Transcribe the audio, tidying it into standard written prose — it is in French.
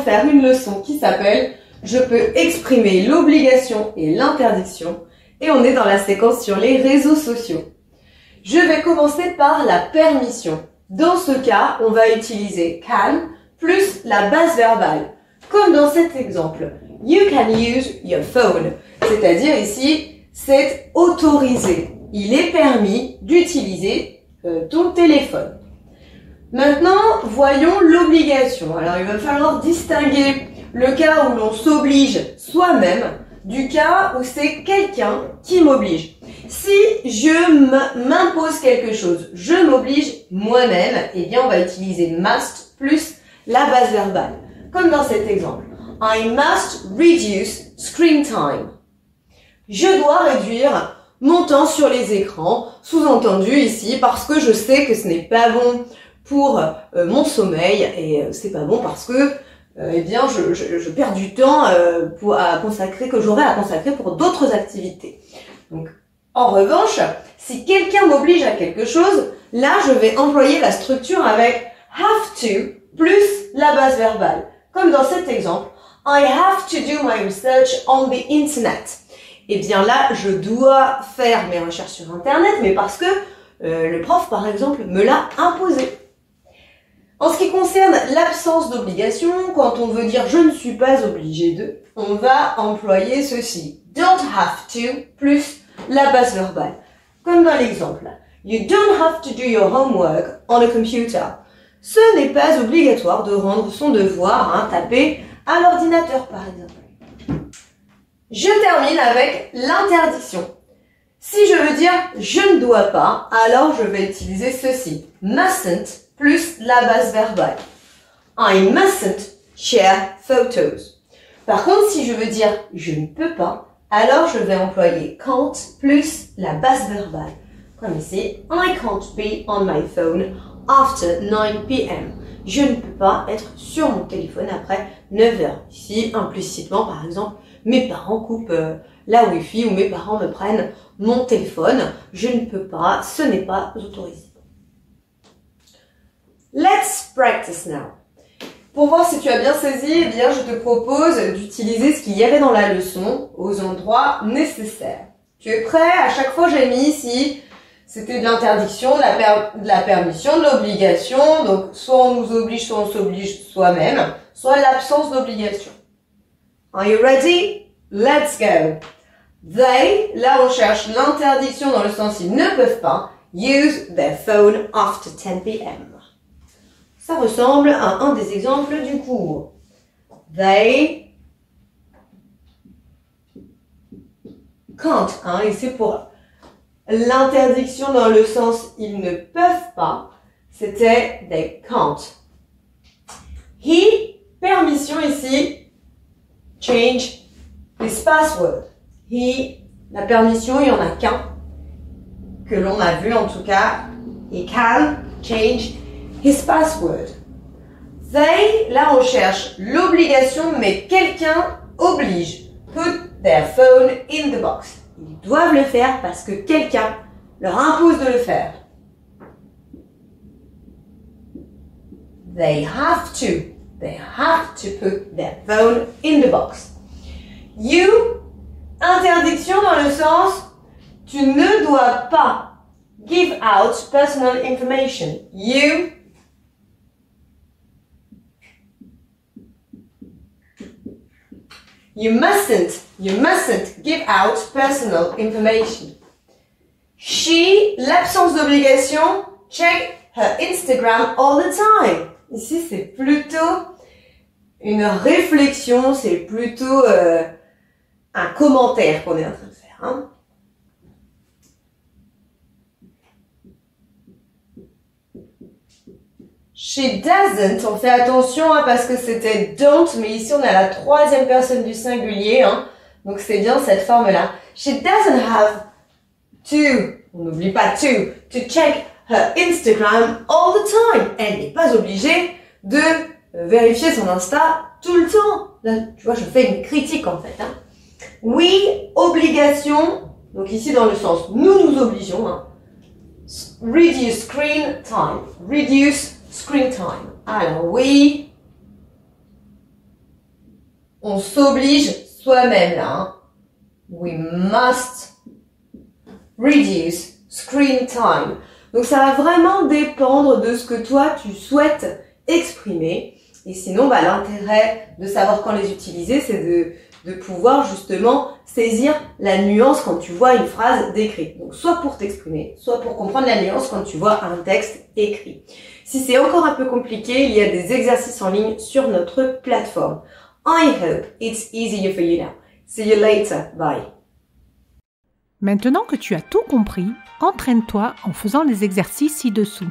faire une leçon qui s'appelle « Je peux exprimer l'obligation et l'interdiction » et on est dans la séquence sur les réseaux sociaux. Je vais commencer par la permission. Dans ce cas, on va utiliser can plus la base verbale. Comme dans cet exemple, you can use your phone. C'est-à-dire ici, c'est autorisé. Il est permis d'utiliser ton téléphone. Maintenant, voyons l'obligation. Alors, il va falloir distinguer le cas où l'on s'oblige soi-même du cas où c'est quelqu'un qui m'oblige. Si je m'impose quelque chose, je m'oblige moi-même, eh bien, on va utiliser must plus la base verbale. Comme dans cet exemple. I must reduce screen time. Je dois réduire mon temps sur les écrans, sous-entendu ici, parce que je sais que ce n'est pas bon pour mon sommeil et c'est pas bon parce que eh bien je perds du temps que j'aurais à consacrer pour d'autres activités. Donc en revanche, si quelqu'un m'oblige à quelque chose, là je vais employer la structure avec have to plus la base verbale. Comme dans cet exemple, I have to do my research on the internet. Eh bien là, je dois faire mes recherches sur internet, mais parce que le prof, par exemple, me l'a imposé. En ce qui concerne l'absence d'obligation, quand on veut dire « je ne suis pas obligé de », on va employer ceci. Don't have to plus la base verbale. Comme dans l'exemple. You don't have to do your homework on a computer. Ce n'est pas obligatoire de rendre son devoir, tapé à l'ordinateur par exemple. Je termine avec l'interdiction. Si je veux dire « je ne dois pas », alors je vais utiliser ceci. Mustn't plus la base verbale. I mustn't share photos. Par contre, si je veux dire « je ne peux pas », alors je vais employer can't plus la base verbale. Comme ici, I can't be on my phone after 9 p.m. Je ne peux pas être sur mon téléphone après 9 heures. Ici, implicitement, par exemple, mes parents coupent la Wi-Fi ou mes parents me prennent mon téléphone. Je ne peux pas, ce n'est pas autorisé. Let's practice now. Pour voir si tu as bien saisi, eh bien, je te propose d'utiliser ce qu'il y avait dans la leçon aux endroits nécessaires. Tu es prêt? À chaque fois, j'ai mis ici, c'était de l'interdiction, de la permission, de l'obligation. Donc, soit on nous oblige, soit on s'oblige soi-même, soit l'absence d'obligation. Are you ready? Let's go. They, là on cherche l'interdiction dans le sens ils ne peuvent pas, use their phone after 10 p.m. Ça ressemble à un des exemples du cours. They can't, et c'est pour l'interdiction dans le sens ils ne peuvent pas, c'était they can't. He, permission ici, change his password. He, la permission, il n'y en a qu'un, que l'on a vu en tout cas. He can change his password. They, là on cherche l'obligation, mais quelqu'un oblige. Put their phone in the box. Ils doivent le faire parce que quelqu'un leur impose de le faire. They have to. They have to put their phone in the box. You, interdiction dans le sens, tu ne dois pas give out personal information. You mustn't give out personal information. She, l'absence d'obligation, check her Instagram all the time. Ici, c'est plutôt une réflexion, c'est plutôt un commentaire qu'on est en train de faire. She doesn't, on fait attention parce que c'était don't, mais ici on a la troisième personne du singulier, donc c'est bien cette forme-là. She doesn't have to, on n'oublie pas to check her Instagram all the time. Elle n'est pas obligée de vérifier son Insta tout le temps. Là, tu vois, je fais une critique en fait. Oui, obligation, donc ici dans le sens nous nous obligeons. Reduce screen time. Reduce screen time. Alors, we On s'oblige soi-même là. Hein. We must reduce screen time. Donc ça va vraiment dépendre de ce que toi tu souhaites exprimer. Et sinon, l'intérêt de savoir quand les utiliser, c'est de pouvoir justement saisir la nuance quand tu vois une phrase décrite. Donc soit pour t'exprimer, soit pour comprendre la nuance quand tu vois un texte écrit. Si c'est encore un peu compliqué, il y a des exercices en ligne sur notre plateforme. I hope it's easier for you now. See you later. Bye. Maintenant que tu as tout compris, entraîne-toi en faisant les exercices ci-dessous.